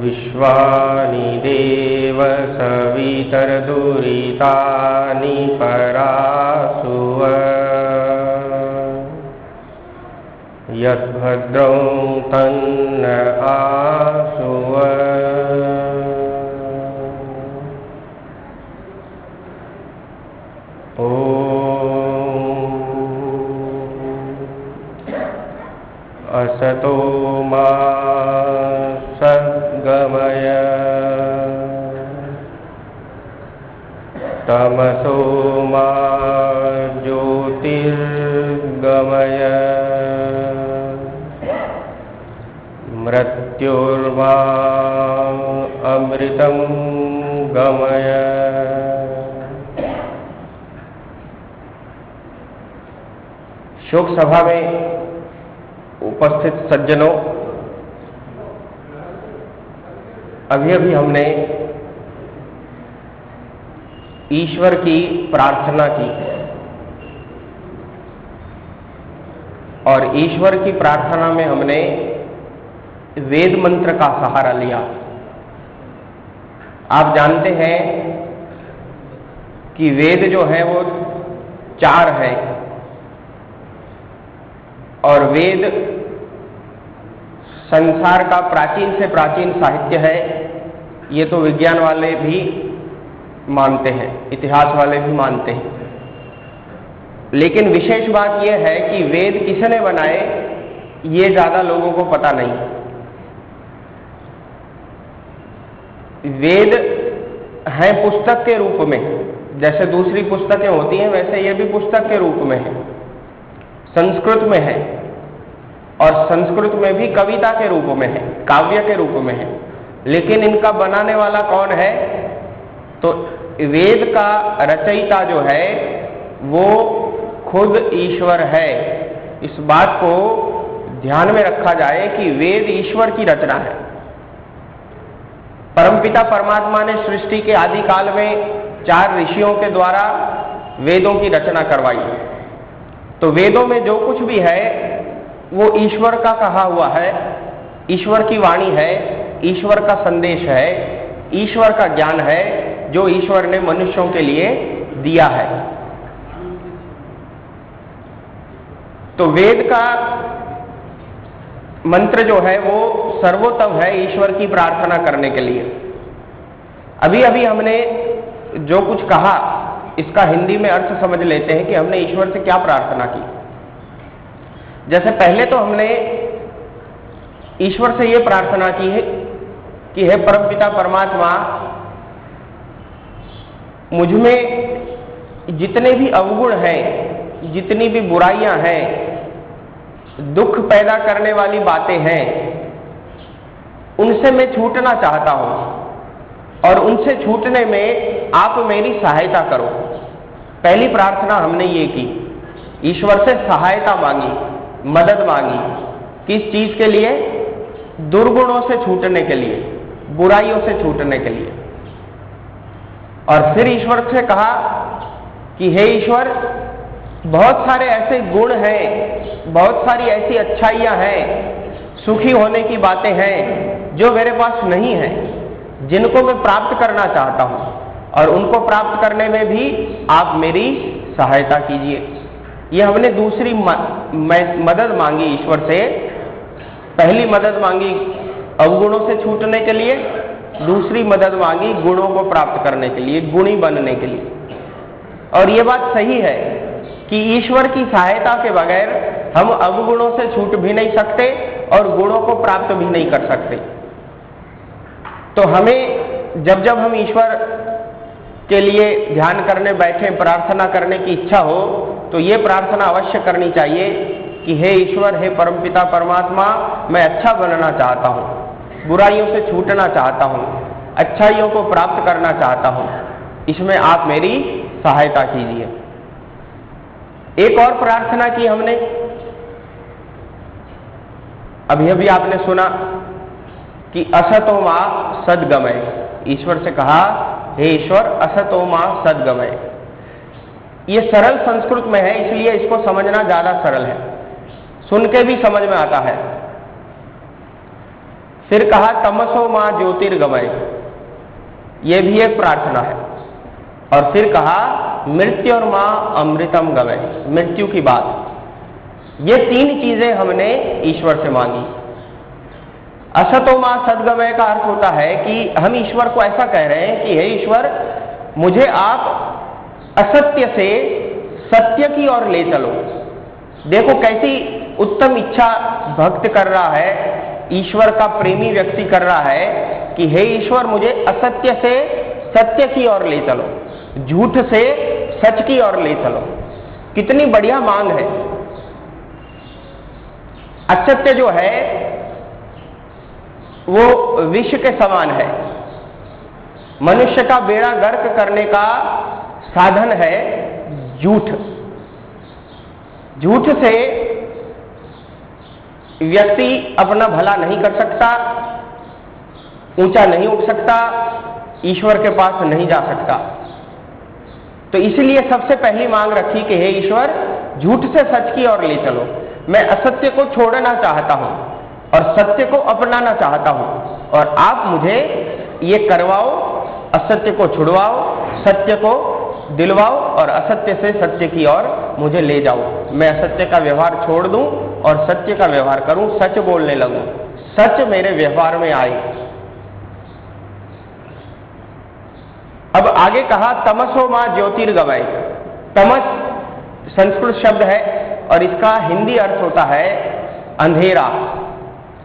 विश्वानि देव सवितर्दुरितानि परासुव यद्भद्रं तन्न आसुव। असतो मा सद्गमय तमसो मा ज्योतिर्गमय मृत्युर्मा अमृतं गमय। शोक सभा में उपस्थित सज्जनों, अभी अभी हमने ईश्वर की प्रार्थना की और ईश्वर की प्रार्थना में हमने वेद मंत्र का सहारा लिया। आप जानते हैं कि वेद जो है वो 4 है और वेद संसार का प्राचीन से प्राचीन साहित्य है। ये तो विज्ञान वाले भी मानते हैं, इतिहास वाले भी मानते हैं। लेकिन विशेष बात यह है कि वेद किसने बनाए ये ज्यादा लोगों को पता नहीं। वेद है पुस्तक के रूप में, जैसे दूसरी पुस्तकें होती हैं वैसे ये भी पुस्तक के रूप में है, संस्कृत में है और संस्कृत में भी कविता के रूप में है, काव्य के रूप में है। लेकिन इनका बनाने वाला कौन है? तो वेद का रचयिता जो है वो खुद ईश्वर है। इस बात को ध्यान में रखा जाए कि वेद ईश्वर की रचना है। परमपिता परमात्मा ने सृष्टि के आदि काल में 4 ऋषियों के द्वारा वेदों की रचना करवाई। तो वेदों में जो कुछ भी है वो ईश्वर का कहा हुआ है, ईश्वर की वाणी है, ईश्वर का संदेश है, ईश्वर का ज्ञान है जो ईश्वर ने मनुष्यों के लिए दिया है। तो वेद का मंत्र जो है वो सर्वोत्तम है ईश्वर की प्रार्थना करने के लिए। अभी अभी हमने जो कुछ कहा इसका हिंदी में अर्थ समझ लेते हैं कि हमने ईश्वर से क्या प्रार्थना की। जैसे पहले तो हमने ईश्वर से ये प्रार्थना की है कि हे परमपिता परमात्मा, मुझ में जितने भी अवगुण हैं, जितनी भी बुराइयां हैं, दुख पैदा करने वाली बातें हैं, उनसे मैं छूटना चाहता हूं और उनसे छूटने में आप मेरी सहायता करो। पहली प्रार्थना हमने ये की, ईश्वर से सहायता मांगी, मदद मांगी। किस चीज के लिए? दुर्गुणों से छूटने के लिए, बुराइयों से छूटने के लिए। और फिर ईश्वर से कहा कि हे ईश्वर, बहुत सारे ऐसे गुण हैं, बहुत सारी ऐसी अच्छाइयां हैं, सुखी होने की बातें हैं जो मेरे पास नहीं है, जिनको मैं प्राप्त करना चाहता हूं और उनको प्राप्त करने में भी आप मेरी सहायता कीजिए। ये हमने दूसरी मदद मांगी ईश्वर से। पहली मदद मांगी अवगुणों से छूटने के लिए, दूसरी मदद मांगी गुणों को प्राप्त करने के लिए, गुणी बनने के लिए। और ये बात सही है कि ईश्वर की सहायता के बगैर हम अवगुणों से छूट भी नहीं सकते और गुणों को प्राप्त भी नहीं कर सकते। तो हमें जब जब हम ईश्वर के लिए ध्यान करने बैठे, प्रार्थना करने की इच्छा हो, तो ये प्रार्थना अवश्य करनी चाहिए कि हे ईश्वर, हे परमपिता परमात्मा, मैं अच्छा बनना चाहता हूं, बुराइयों से छूटना चाहता हूं, अच्छाइयों को प्राप्त करना चाहता हूं, इसमें आप मेरी सहायता कीजिए। एक और प्रार्थना की हमने, अभी अभी आपने सुना कि असतो मा सद्गमय। ईश्वर से कहा, हे ईश्वर असतो मां सद्गमय। ये सरल संस्कृत में है, इसलिए इसको समझना ज्यादा सरल है, सुन के भी समझ में आता है। फिर कहा तमसो मां ज्योतिर्गमय, ये भी एक प्रार्थना है। और फिर कहा मृत्युर मां अमृतम गमय, मृत्यु की बात। ये तीन चीजें हमने ईश्वर से मांगी। असतो मां सद्गमय का अर्थ होता है कि हम ईश्वर को ऐसा कह रहे हैं कि हे ईश्वर, मुझे आप असत्य से सत्य की ओर ले चलो। देखो कैसी उत्तम इच्छा भक्त कर रहा है, ईश्वर का प्रेमी व्यक्ति कर रहा है कि हे ईश्वर, मुझे असत्य से सत्य की ओर ले चलो, झूठ से सच की ओर ले चलो। कितनी बढ़िया मांग है। असत्य जो है वो विष के समान है, मनुष्य का बेड़ा गर्क करने का साधन है झूठ। झूठ से व्यक्ति अपना भला नहीं कर सकता, ऊंचा नहीं उठ सकता, ईश्वर के पास नहीं जा सकता। तो इसलिए सबसे पहली मांग रखी कि हे ईश्वर, झूठ से सच की ओर ले चलो। मैं असत्य को छोड़ना चाहता हूं और सत्य को अपनाना चाहता हूं, और आप मुझे ये करवाओ, असत्य को छुड़वाओ, सत्य को दिलवाओ और असत्य से सत्य की ओर मुझे ले जाओ। मैं असत्य का व्यवहार छोड़ दूं और सत्य का व्यवहार करूं, सच बोलने लगूं, सच मेरे व्यवहार में आए। अब आगे कहा तमसो मां ज्योतिर्गमय। तमस संस्कृत शब्द है और इसका हिंदी अर्थ होता है अंधेरा।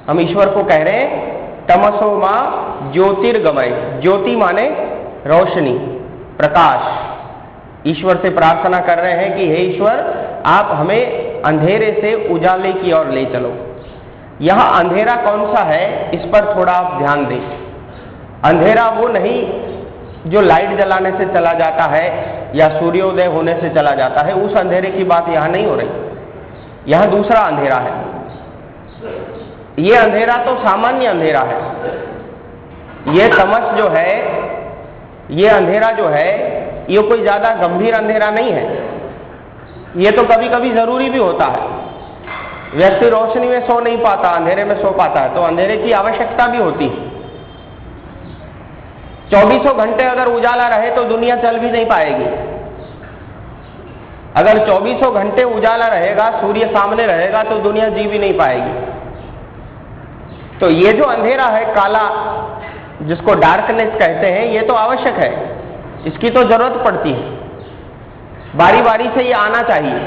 हम ईश्वर को कह रहे हैं तमसो मां ज्योतिर्गमय। ज्योति माने रोशनी, प्रकाश। ईश्वर से प्रार्थना कर रहे हैं कि हे ईश्वर, आप हमें अंधेरे से उजाले की ओर ले चलो। यहां अंधेरा कौन सा है, इस पर थोड़ा आप ध्यान दें। अंधेरा वो नहीं जो लाइट जलाने से चला जाता है या सूर्योदय होने से चला जाता है, उस अंधेरे की बात यहां नहीं हो रही। यहां दूसरा अंधेरा है। ये अंधेरा तो सामान्य अंधेरा है। ये तमस जो है, ये अंधेरा जो है, ये कोई ज्यादा गंभीर अंधेरा नहीं है। ये तो कभी कभी जरूरी भी होता है। व्यक्ति रोशनी में सो नहीं पाता, अंधेरे में सो पाता है, तो अंधेरे की आवश्यकता भी होती है। 24 घंटे अगर उजाला रहे तो दुनिया चल भी नहीं पाएगी। अगर 24 घंटे उजाला रहेगा, सूर्य सामने रहेगा, तो दुनिया जी भी नहीं पाएगी। तो ये जो अंधेरा है, काला, जिसको डार्कनेस कहते हैं, ये तो आवश्यक है, इसकी तो जरूरत पड़ती है। बारी बारी से ये आना चाहिए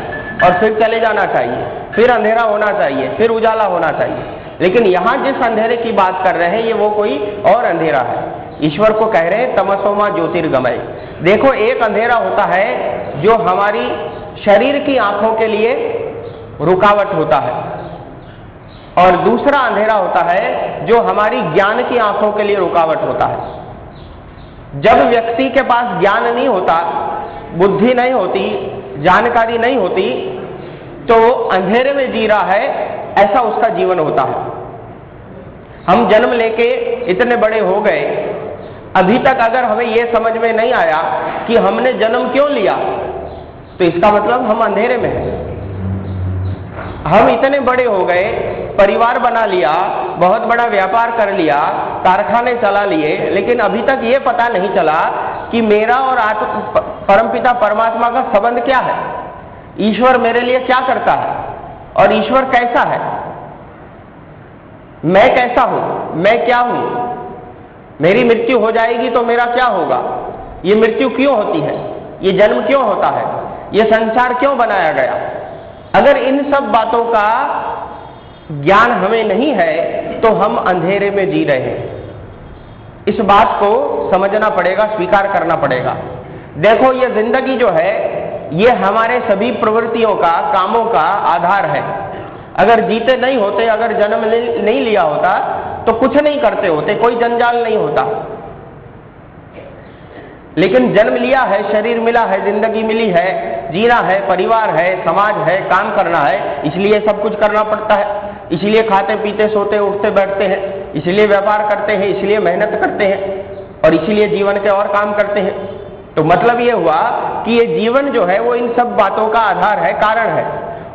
और फिर चले जाना चाहिए, फिर अंधेरा होना चाहिए, फिर उजाला होना चाहिए। लेकिन यहां जिस अंधेरे की बात कर रहे हैं, ये वो कोई और अंधेरा है। ईश्वर को कह रहे हैं तमसो मां ज्योतिर्गमय। देखो, एक अंधेरा होता है जो हमारी शरीर की आंखों के लिए रुकावट होता है, और दूसरा अंधेरा होता है जो हमारी ज्ञान की आंखों के लिए रुकावट होता है। जब व्यक्ति के पास ज्ञान नहीं होता, बुद्धि नहीं होती, जानकारी नहीं होती, तो वो अंधेरे में जी रहा है, ऐसा उसका जीवन होता है। हम जन्म लेके इतने बड़े हो गए, अभी तक अगर हमें यह समझ में नहीं आया कि हमने जन्म क्यों लिया, तो इसका मतलब हम अंधेरे में हैं। हम इतने बड़े हो गए, परिवार बना लिया, बहुत बड़ा व्यापार कर लिया, कारखाने चला लिए, लेकिन अभी तक ये पता नहीं चला कि मेरा और परमपिता परमात्मा का संबंध क्या है, ईश्वर मेरे लिए क्या करता है और ईश्वर कैसा है, मैं कैसा हूं, मैं क्या हूं, मेरी मृत्यु हो जाएगी तो मेरा क्या होगा, ये मृत्यु क्यों होती है, ये जन्म क्यों होता है, ये संसार क्यों बनाया गया। अगर इन सब बातों का ज्ञान हमें नहीं है तो हम अंधेरे में जी रहे हैं। इस बात को समझना पड़ेगा, स्वीकार करना पड़ेगा। देखो, ये जिंदगी जो है, ये हमारे सभी प्रवृत्तियों का, कामों का आधार है। अगर जीते नहीं होते, अगर जन्म नहीं लिया होता, तो कुछ नहीं करते होते, कोई जंजाल नहीं होता। लेकिन जन्म लिया है, शरीर मिला है, जिंदगी मिली है, जीना है, परिवार है, समाज है, काम करना है, इसलिए सब कुछ करना पड़ता है। इसलिए खाते पीते सोते उठते बैठते हैं, इसलिए व्यापार करते हैं, इसलिए मेहनत करते हैं, और इसीलिए जीवन के और काम करते हैं। तो मतलब ये हुआ कि ये जीवन जो है वो इन सब बातों का आधार है, कारण है।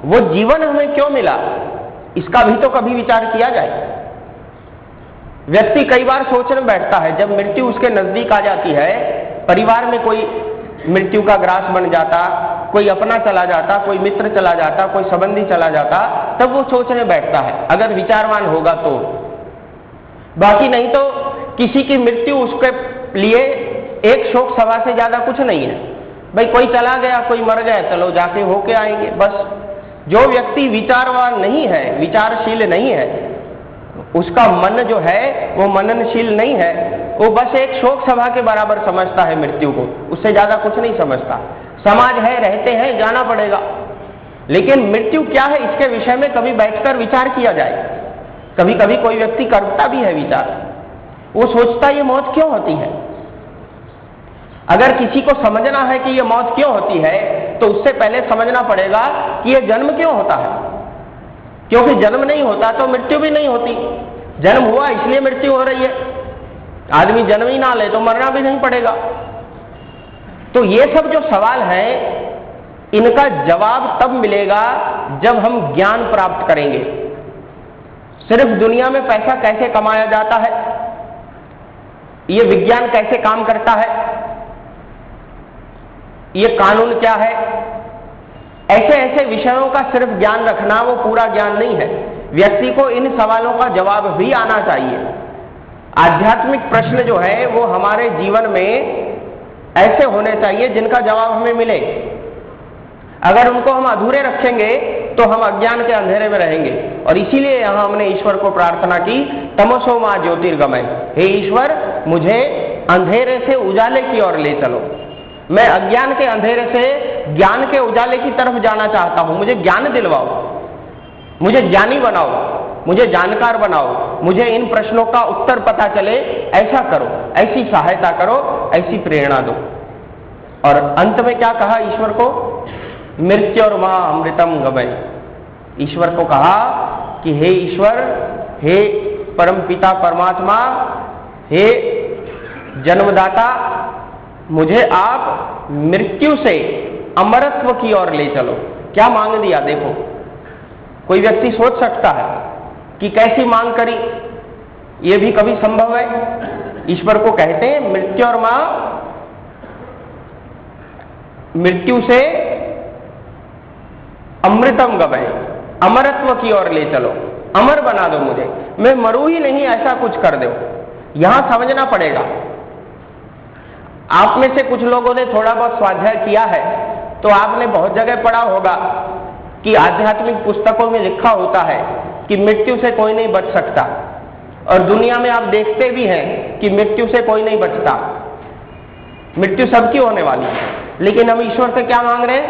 वो जीवन हमें क्यों मिला, इसका भी तो कभी विचार किया जाए। व्यक्ति कई बार सोचने बैठता है, जब मृत्यु उसके नजदीक आ जाती है, परिवार में कोई मृत्यु का ग्रास बन जाता, कोई अपना चला जाता, कोई मित्र चला जाता, कोई संबंधी चला जाता, तब वो सोचने बैठता है, अगर विचारवान होगा तो। बाकी नहीं तो किसी की मृत्यु उसके लिए एक शोक सभा से ज्यादा कुछ नहीं है। भाई कोई चला गया, कोई मर गया, चलो जाके होके आएंगे, बस। जो व्यक्ति विचारवान नहीं है, विचारशील नहीं है, उसका मन जो है वो मननशील नहीं है, वो बस एक शोक सभा के बराबर समझता है मृत्यु को, उससे ज्यादा कुछ नहीं समझता। समाज है, रहते हैं, जाना पड़ेगा। लेकिन मृत्यु क्या है, इसके विषय में कभी बैठकर विचार किया जाए। कभी कभी कोई व्यक्ति करता भी है विचार, वो सोचता ये मौत क्यों होती है। अगर किसी को समझना है कि ये मौत क्यों होती है, तो उससे पहले समझना पड़ेगा कि ये जन्म क्यों होता है। क्योंकि जन्म नहीं होता तो मृत्यु भी नहीं होती। जन्म हुआ इसलिए मृत्यु हो रही है। आदमी जन्म ही ना ले तो मरना भी नहीं पड़ेगा। तो ये सब जो सवाल है, इनका जवाब तब मिलेगा जब हम ज्ञान प्राप्त करेंगे। सिर्फ दुनिया में पैसा कैसे कमाया जाता है, ये विज्ञान कैसे काम करता है, ये कानून क्या है, ऐसे ऐसे विषयों का सिर्फ ज्ञान रखना वो पूरा ज्ञान नहीं है। व्यक्ति को इन सवालों का जवाब भी आना चाहिए। आध्यात्मिक प्रश्न जो है वो हमारे जीवन में ऐसे होने चाहिए जिनका जवाब हमें मिले। अगर उनको हम अधूरे रखेंगे तो हम अज्ञान के अंधेरे में रहेंगे। और इसीलिए यहां हमने ईश्वर को प्रार्थना की, तमसो मां ज्योतिर्गमय, हे ईश्वर मुझे अंधेरे से उजाले की ओर ले चलो। मैं अज्ञान के अंधेरे से ज्ञान के उजाले की तरफ जाना चाहता हूं। मुझे ज्ञान दिलवाओ, मुझे ज्ञानी बनाओ, मुझे जानकार बनाओ, मुझे इन प्रश्नों का उत्तर पता चले, ऐसा करो, ऐसी सहायता करो, ऐसी प्रेरणा दो। और अंत में क्या कहा ईश्वर को, मृत्यु और मां अमृतम गमय। ईश्वर को कहा कि हे ईश्वर, हे परम पिता परमात्मा, हे जन्मदाता, मुझे आप मृत्यु से अमरत्व की ओर ले चलो। क्या मांग दिया देखो। कोई व्यक्ति सोच सकता है कि कैसी मांग करी, ये भी कभी संभव है। ईश्वर को कहते हैं मृत्यु और मां, मृत्यु से अमृतम गमय, अमरत्व की ओर ले चलो, अमर बना दो मुझे, मैं मरूं ही नहीं, ऐसा कुछ कर दो। यहां समझना पड़ेगा। आप में से कुछ लोगों ने थोड़ा बहुत स्वाध्याय किया है तो आपने बहुत जगह पढ़ा होगा कि आध्यात्मिक पुस्तकों में लिखा होता है कि मृत्यु से कोई नहीं बच सकता। और दुनिया में आप देखते भी हैं कि मृत्यु से कोई नहीं बचता, मृत्यु सबकी होने वाली है। लेकिन हम ईश्वर से क्या मांग रहे हैं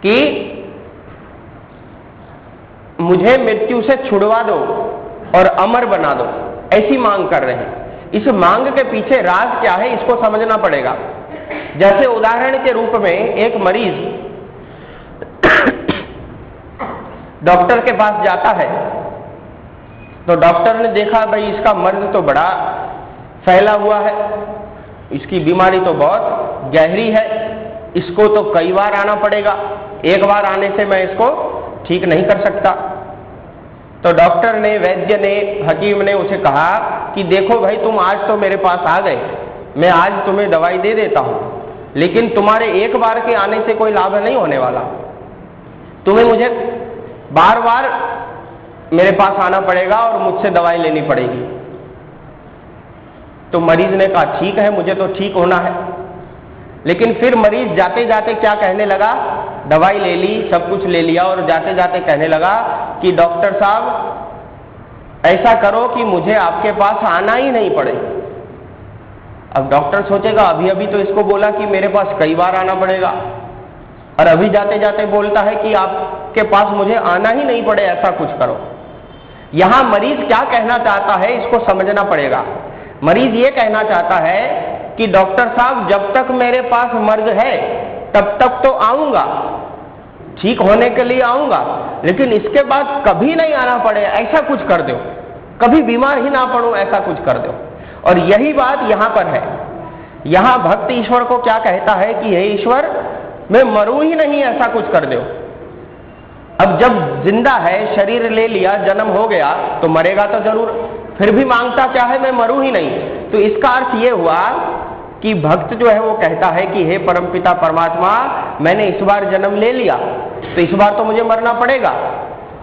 कि मुझे मृत्यु से छुड़वा दो और अमर बना दो, ऐसी मांग कर रहे हैं। इस मांग के पीछे राज क्या है, इसको समझना पड़ेगा। जैसे उदाहरण के रूप में एक मरीज डॉक्टर के पास जाता है, तो डॉक्टर ने देखा भाई इसका मर्ज तो बड़ा फैला हुआ है, इसकी बीमारी तो बहुत गहरी है, इसको तो कई बार आना पड़ेगा, एक बार आने से मैं इसको ठीक नहीं कर सकता। तो डॉक्टर ने, वैद्य ने, हकीम ने उसे कहा कि देखो भाई तुम आज तो मेरे पास आ गए, मैं आज तुम्हें दवाई दे देता हूं, लेकिन तुम्हारे एक बार के आने से कोई लाभ नहीं होने वाला, तुम्हें मुझे बार बार मेरे पास आना पड़ेगा और मुझसे दवाई लेनी पड़ेगी। तो मरीज ने कहा ठीक है, मुझे तो ठीक होना है। लेकिन फिर मरीज जाते जाते क्या कहने लगा, दवाई ले ली, सब कुछ ले लिया और जाते जाते कहने लगा कि डॉक्टर साहब ऐसा करो कि मुझे आपके पास आना ही नहीं पड़े। अब डॉक्टर सोचेगा अभी अभी तो इसको बोला कि मेरे पास कई बार आना पड़ेगा, और अभी जाते जाते बोलता है कि आपके पास मुझे आना ही नहीं पड़े, ऐसा कुछ करो। यहां मरीज क्या कहना चाहता है इसको समझना पड़ेगा। मरीज ये कहना चाहता है कि डॉक्टर साहब जब तक मेरे पास मर्ज है तब तक तो आऊंगा, ठीक होने के लिए आऊंगा, लेकिन इसके बाद कभी नहीं आना पड़े, ऐसा कुछ कर दो, कभी बीमार ही ना पड़ूं, ऐसा कुछ कर दो। और यही बात यहां पर है। यहां भक्त ईश्वर को क्या कहता है कि हे ईश्वर, मैं मरूं ही नहीं, ऐसा कुछ कर दो। अब जब जिंदा है, शरीर ले लिया, जन्म हो गया, तो मरेगा तो जरूर, फिर भी मांगता क्या है, मैं मरूं ही नहीं। तो इसका अर्थ ये हुआ कि भक्त जो है वो कहता है कि हे परमपिता परमात्मा, मैंने इस बार जन्म ले लिया, तो इस बार तो मुझे मरना पड़ेगा,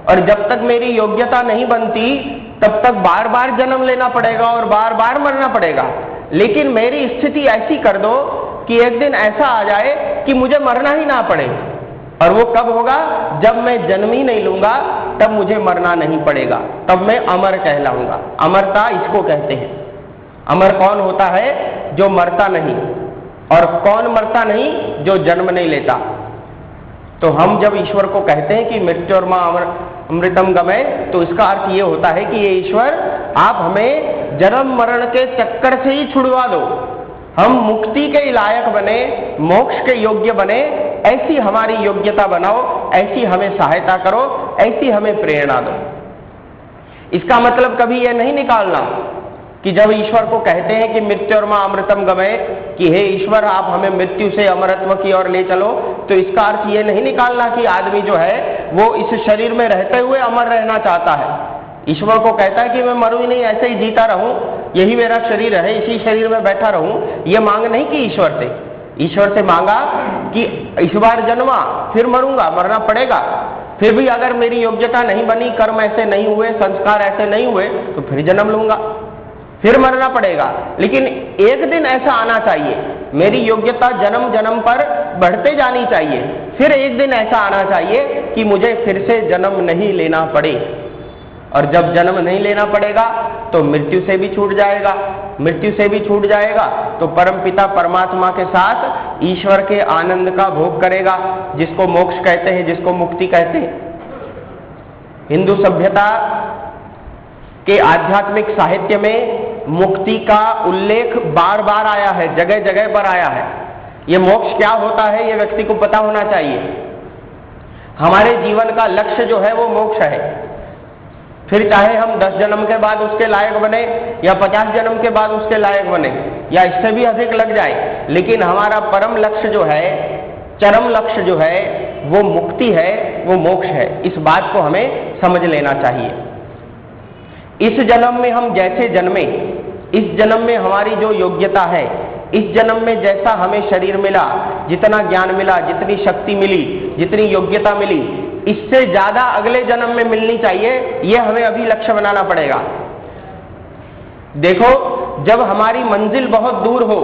और जब तक मेरी योग्यता नहीं बनती तब तक बार बार जन्म लेना पड़ेगा और बार बार मरना पड़ेगा। लेकिन मेरी स्थिति ऐसी कर दो कि एक दिन ऐसा आ जाए कि मुझे मरना ही ना पड़े। और वो कब होगा? जब मैं जन्म ही नहीं लूंगा, तब मुझे मरना नहीं पड़ेगा, तब मैं अमर कहलाऊंगा। अमरता इसको कहते हैं। अमर कौन होता है? जो मरता नहीं। और कौन मरता नहीं? जो जन्म नहीं लेता। तो हम जब ईश्वर को कहते हैं कि मृत्यु और मां अमृतम गमय, तो इसका अर्थ ये होता है कि ये ईश्वर, आप हमें जन्म मरण के चक्कर से ही छुड़वा दो, हम मुक्ति के लायक बने, मोक्ष के योग्य बने, ऐसी हमारी योग्यता बनाओ, ऐसी हमें सहायता करो, ऐसी हमें प्रेरणा दो। इसका मतलब कभी यह नहीं निकालना कि जब ईश्वर को कहते हैं कि मृत्यु और मां अमृतम गमय, कि हे ईश्वर आप हमें मृत्यु से अमरत्व की ओर ले चलो, तो इसका अर्थ ये नहीं निकालना कि आदमी जो है वो इस शरीर में रहते हुए अमर रहना चाहता है। ईश्वर को कहता है कि मैं मरूं ही नहीं, ऐसे ही जीता रहूं, यही मेरा शरीर है, इसी शरीर में बैठा रहूं। ये मांग नहीं की ईश्वर से। ईश्वर से मांगा कि इस बार जन्मा, फिर मरूंगा, मरना पड़ेगा, फिर भी अगर मेरी योग्यता नहीं बनी, कर्म ऐसे नहीं हुए, संस्कार ऐसे नहीं हुए, तो फिर जन्म लूंगा, फिर मरना पड़ेगा। लेकिन एक दिन ऐसा आना चाहिए, मेरी योग्यता जन्म जन्म पर बढ़ते जानी चाहिए, फिर एक दिन ऐसा आना चाहिए कि मुझे फिर से जन्म नहीं लेना पड़े। और जब जन्म नहीं लेना पड़ेगा तो मृत्यु से भी छूट जाएगा, मृत्यु से भी छूट जाएगा तो परमपिता परमात्मा के साथ ईश्वर के आनंद का भोग करेगा, जिसको मोक्ष कहते हैं, जिसको मुक्ति कहते हैं। हिंदू सभ्यता के आध्यात्मिक साहित्य में मुक्ति का उल्लेख बार बार आया है, जगह जगह पर आया है। ये मोक्ष क्या होता है, ये व्यक्ति को पता होना चाहिए। हमारे जीवन का लक्ष्य जो है वो मोक्ष है। फिर चाहे हम 10 जन्म के बाद उसके लायक बने या 50 जन्म के बाद उसके लायक बने या इससे भी अधिक लग जाए, लेकिन हमारा परम लक्ष्य जो है, चरम लक्ष्य जो है, वो मुक्ति है, वो मोक्ष है। इस बात को हमें समझ लेना चाहिए। इस जन्म में हम जैसे जन्मे, इस जन्म में हमारी जो योग्यता है, इस जन्म में जैसा हमें शरीर मिला, जितना ज्ञान मिला, जितनी शक्ति मिली, जितनी योग्यता मिली, इससे ज्यादा अगले जन्म में मिलनी चाहिए। यह हमें अभी लक्ष्य बनाना पड़ेगा। देखो, जब हमारी मंजिल बहुत दूर हो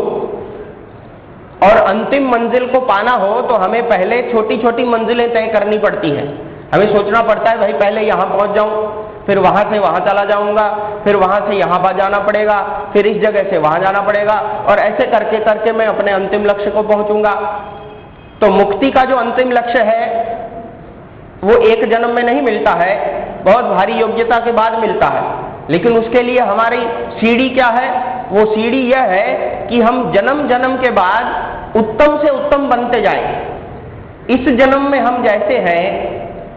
और अंतिम मंजिल को पाना हो तो हमें पहले छोटी छोटी मंजिलें तय करनी पड़ती हैं। हमें सोचना पड़ता है भाई पहले यहां पहुंच जाऊं, फिर वहां से वहां चला जाऊंगा, फिर वहां से यहां पर जाना पड़ेगा, फिर इस जगह से वहां जाना पड़ेगा, और ऐसे करके करके मैं अपने अंतिम लक्ष्य को पहुंचूंगा। तो मुक्ति का जो अंतिम लक्ष्य है वो एक जन्म में नहीं मिलता है, बहुत भारी योग्यता के बाद मिलता है। लेकिन उसके लिए हमारी सीढ़ी क्या है? वो सीढ़ी यह है कि हम जन्म जन्म के बाद उत्तम से उत्तम बनते जाएं। इस जन्म में हम जैसे हैं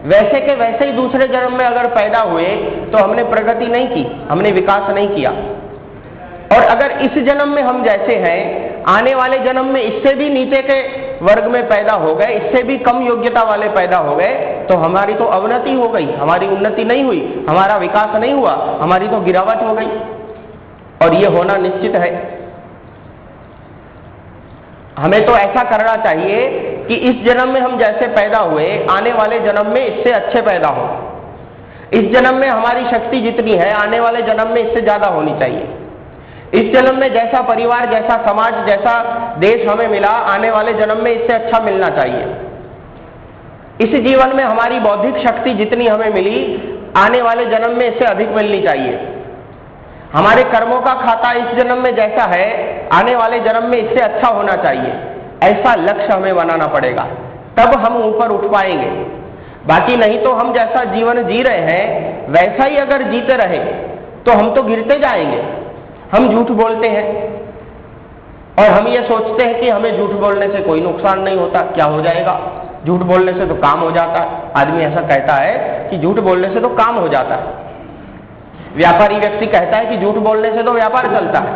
वैसे के वैसे ही दूसरे जन्म में अगर पैदा हुए तो हमने प्रगति नहीं की, हमने विकास नहीं किया। और अगर इस जन्म में हम जैसे हैं, आने वाले जन्म में इससे भी नीचे के वर्ग में पैदा हो गए, इससे भी कम योग्यता वाले पैदा हो गए, तो हमारी तो अवनति हो गई, हमारी उन्नति नहीं हुई, हमारा विकास नहीं हुआ, हमारी तो गिरावट हो गई। और ये होना निश्चित है। हमें तो ऐसा करना चाहिए कि इस जन्म में हम जैसे पैदा हुए, आने वाले जन्म में इससे अच्छे पैदा हो। इस जन्म में हमारी शक्ति जितनी है, आने वाले जन्म में इससे ज्यादा होनी चाहिए। इस जन्म में जैसा परिवार, जैसा समाज, जैसा देश हमें मिला, आने वाले जन्म में इससे अच्छा मिलना चाहिए। इस जीवन में हमारी बौद्धिक शक्ति जितनी हमें मिली, आने वाले जन्म में इससे अधिक मिलनी चाहिए। हमारे कर्मों का खाता इस जन्म में जैसा है, आने वाले जन्म में इससे अच्छा होना चाहिए। ऐसा लक्ष्य हमें बनाना पड़ेगा, तब हम ऊपर उठ पाएंगे। बाकी नहीं तो हम जैसा जीवन जी रहे हैं वैसा ही अगर जीते रहे तो हम तो गिरते जाएंगे। हम झूठ बोलते हैं और हम ये सोचते हैं कि हमें झूठ बोलने से कोई नुकसान नहीं होता, क्या हो जाएगा, झूठ बोलने से तो काम हो जाता है। आदमी ऐसा कहता है कि झूठ बोलने से तो काम हो जाता है। व्यापारी व्यक्ति कहता है कि झूठ बोलने से तो व्यापार चलता है।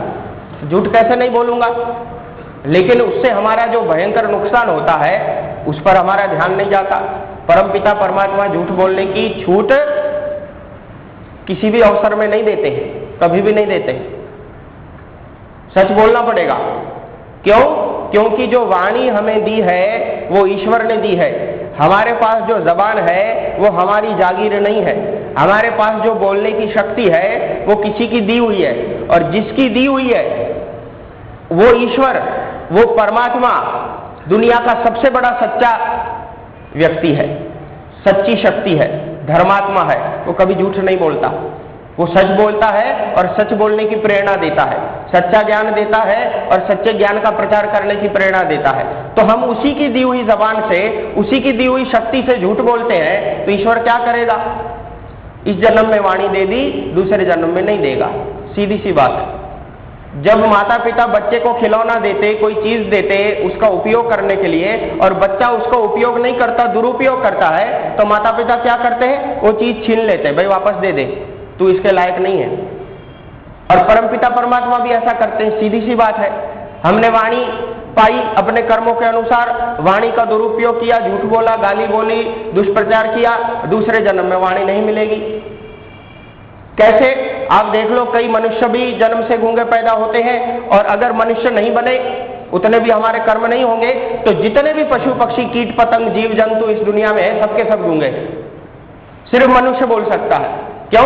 झूठ कैसे नहीं बोलूंगा, लेकिन उससे हमारा जो भयंकर नुकसान होता है उस पर हमारा ध्यान नहीं जाता। परमपिता परमात्मा झूठ बोलने की छूट किसी भी अवसर में नहीं देते हैं, कभी भी नहीं देते। सच बोलना पड़ेगा। क्यों? क्योंकि जो वाणी हमें दी है वो ईश्वर ने दी है। हमारे पास जो जबान है वो हमारी जागीर नहीं है। हमारे पास जो बोलने की शक्ति है वो किसी की दी हुई है, और जिसकी दी हुई है वो ईश्वर, वो परमात्मा, दुनिया का सबसे बड़ा सच्चा व्यक्ति है, सच्ची शक्ति है, धर्मात्मा है। वो कभी झूठ नहीं बोलता, वो सच बोलता है और सच बोलने की प्रेरणा देता है, सच्चा ज्ञान देता है और सच्चे ज्ञान का प्रचार करने की प्रेरणा देता है। तो हम उसी की दी हुई जबान से, उसी की दी हुई शक्ति से झूठ बोलते हैं, तो ईश्वर क्या करेगा? इस जन्म में वाणी दे दी, दूसरे जन्म में नहीं देगा। सीधी सी बात है। जब माता पिता बच्चे को खिलौना देते, कोई चीज देते उसका उपयोग करने के लिए, और बच्चा उसका उपयोग नहीं करता, दुरुपयोग करता है, तो माता पिता क्या करते हैं? वो चीज छीन लेते हैं, भाई वापस दे दे, तू इसके लायक नहीं है। और परमपिता परमात्मा भी ऐसा करते हैं। सीधी सी बात है। हमने वाणी पाई, अपने कर्मों के अनुसार वाणी का दुरुपयोग किया, झूठ बोला, गाली बोली, दुष्प्रचार किया, दूसरे जन्म में वाणी नहीं मिलेगी। कैसे? आप देख लो, कई मनुष्य भी जन्म से गूंगे पैदा होते हैं, और अगर मनुष्य नहीं बने, उतने भी हमारे कर्म नहीं होंगे, तो जितने भी पशु पक्षी कीट पतंग जीव जंतु इस दुनिया में है, सबके सब गूंगे। सिर्फ मनुष्य बोल सकता है। क्यों?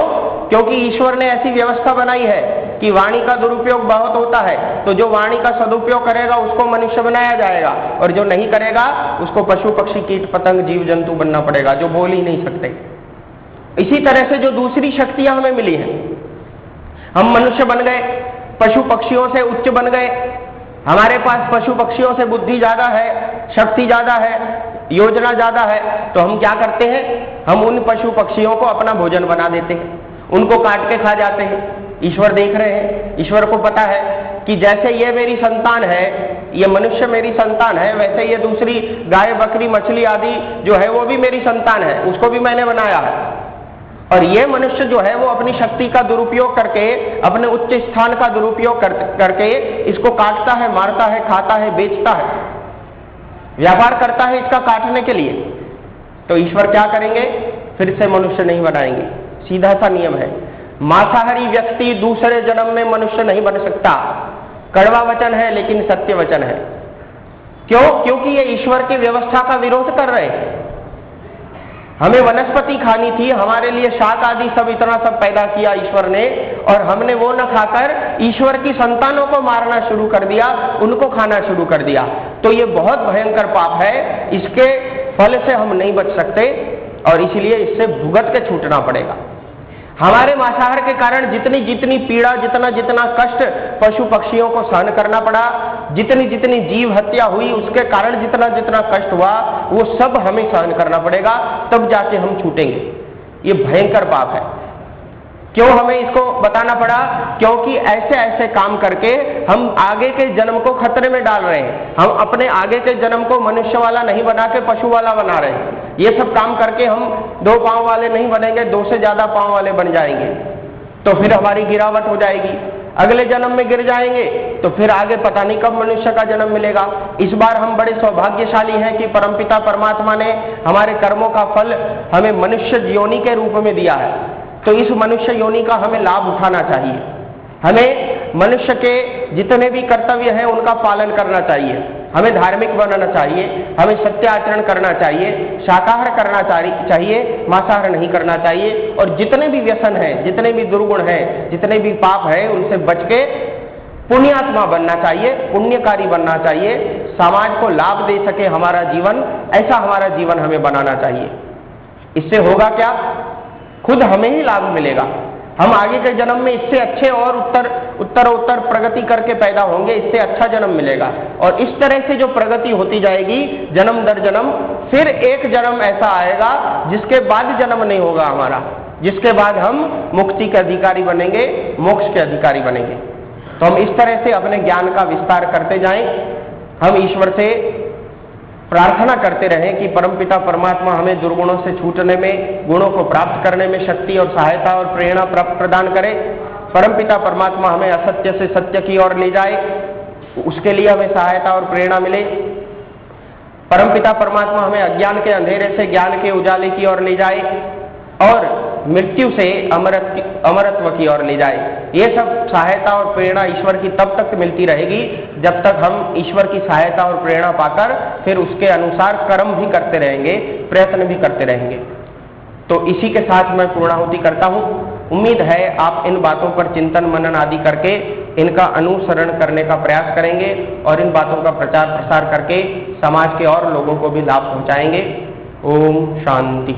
क्योंकि ईश्वर ने ऐसी व्यवस्था बनाई है कि वाणी का दुरुपयोग बहुत होता है, तो जो वाणी का सदुपयोग करेगा उसको मनुष्य बनाया जाएगा, और जो नहीं करेगा उसको पशु पक्षी कीट पतंग जीव जंतु बनना पड़ेगा, जो बोल ही नहीं सकते। इसी तरह से जो दूसरी शक्तियां हमें मिली हैं, हम मनुष्य बन गए, पशु पक्षियों से उच्च बन गए, हमारे पास पशु पक्षियों से बुद्धि ज्यादा है, शक्ति ज्यादा है, योजना ज्यादा है, तो हम क्या करते हैं? हम उन पशु पक्षियों को अपना भोजन बना देते हैं, उनको काट के खा जाते हैं। ईश्वर देख रहे हैं, ईश्वर को पता है कि जैसे ये मेरी संतान है, ये मनुष्य मेरी संतान है, वैसे ये दूसरी गाय बकरी मछली आदि जो है वो भी मेरी संतान है, उसको भी मैंने बनाया है। और ये मनुष्य जो है वो अपनी शक्ति का दुरुपयोग करके, अपने उच्च स्थान का दुरुपयोग करके इसको काटता है, मारता है, खाता है, बेचता है, व्यापार करता है इसका काटने के लिए। तो ईश्वर क्या करेंगे? फिर से मनुष्य नहीं बनाएंगे। सीधा सा नियम है। मांसाहारी व्यक्ति दूसरे जन्म में मनुष्य नहीं बन सकता। कड़वा वचन है लेकिन सत्य वचन है। क्यों? क्योंकि ये ईश्वर की व्यवस्था का विरोध कर रहे हैं। हमें वनस्पति खानी थी, हमारे लिए शाक आदि सब इतना सब पैदा किया ईश्वर ने, और हमने वो न खाकर ईश्वर की संतानों को मारना शुरू कर दिया, उनको खाना शुरू कर दिया। तो ये बहुत भयंकर पाप है, इसके फल से हम नहीं बच सकते, और इसलिए इससे भुगत के छूटना पड़ेगा। हमारे मांसाहार के कारण जितनी जितनी पीड़ा, जितना जितना कष्ट पशु पक्षियों को सहन करना पड़ा, जितनी जितनी जीव हत्या हुई, उसके कारण जितना जितना कष्ट हुआ, वो सब हमें सहन करना पड़ेगा, तब जाके हम छूटेंगे। ये भयंकर पाप है। क्यों हमें इसको बताना पड़ा? क्योंकि ऐसे ऐसे काम करके हम आगे के जन्म को खतरे में डाल रहे हैं। हम अपने आगे के जन्म को मनुष्य वाला नहीं बना के पशु वाला बना रहे हैं। ये सब काम करके हम 2 पांव वाले नहीं बनेंगे, 2 से ज्यादा पांव वाले बन जाएंगे, तो फिर हमारी गिरावट हो जाएगी। अगले जन्म में गिर जाएंगे तो फिर आगे पता नहीं कब मनुष्य का जन्म मिलेगा। इस बार हम बड़े सौभाग्यशाली हैं कि परमपिता परमात्मा ने हमारे कर्मों का फल हमें मनुष्य योनि के रूप में दिया है। तो इस मनुष्य योनि का हमें लाभ उठाना चाहिए। हमें मनुष्य के जितने भी कर्तव्य हैं उनका पालन करना चाहिए। हमें धार्मिक बनना चाहिए, हमें सत्य आचरण करना चाहिए, शाकाहार करना चाहिए, मांसाहार नहीं करना चाहिए, और जितने भी व्यसन हैं, जितने भी दुर्गुण हैं, जितने भी पाप हैं, उनसे बच के पुण्यात्मा बनना चाहिए, पुण्यकारी बनना चाहिए, समाज को लाभ दे सके हमारा जीवन, ऐसा हमारा जीवन हमें बनाना चाहिए। इससे होगा क्या? खुद हमें ही लाभ मिलेगा। हम आगे के जन्म में इससे अच्छे और उत्तर प्रगति करके पैदा होंगे, इससे अच्छा जन्म मिलेगा। और इस तरह से जो प्रगति होती जाएगी जन्म दर जन्म, फिर एक जन्म ऐसा आएगा जिसके बाद जन्म नहीं होगा हमारा, जिसके बाद हम मुक्ति के अधिकारी बनेंगे, मोक्ष के अधिकारी बनेंगे। तो हम इस तरह से अपने ज्ञान का विस्तार करते जाएं। हम ईश्वर से प्रार्थना करते रहें कि परमपिता परमात्मा हमें दुर्गुणों से छूटने में, गुणों को प्राप्त करने में शक्ति और सहायता और प्रेरणा प्रदान करे। परमपिता परमात्मा हमें असत्य से सत्य की ओर ले जाए, उसके लिए हमें सहायता और प्रेरणा मिले। परमपिता परमात्मा हमें अज्ञान के अंधेरे से ज्ञान के उजाले की ओर ले जाए और मृत्यु से अमरत्व की ओर ले जाए। ये सब सहायता और प्रेरणा ईश्वर की तब तक मिलती रहेगी जब तक हम ईश्वर की सहायता और प्रेरणा पाकर फिर उसके अनुसार कर्म भी करते रहेंगे, प्रयत्न भी करते रहेंगे। तो इसी के साथ मैं पूर्णाहुति करता हूँ। उम्मीद है आप इन बातों पर चिंतन मनन आदि करके इनका अनुसरण करने का प्रयास करेंगे और इन बातों का प्रचार प्रसार करके समाज के और लोगों को भी लाभ पहुंचाएंगे। ओम शांति।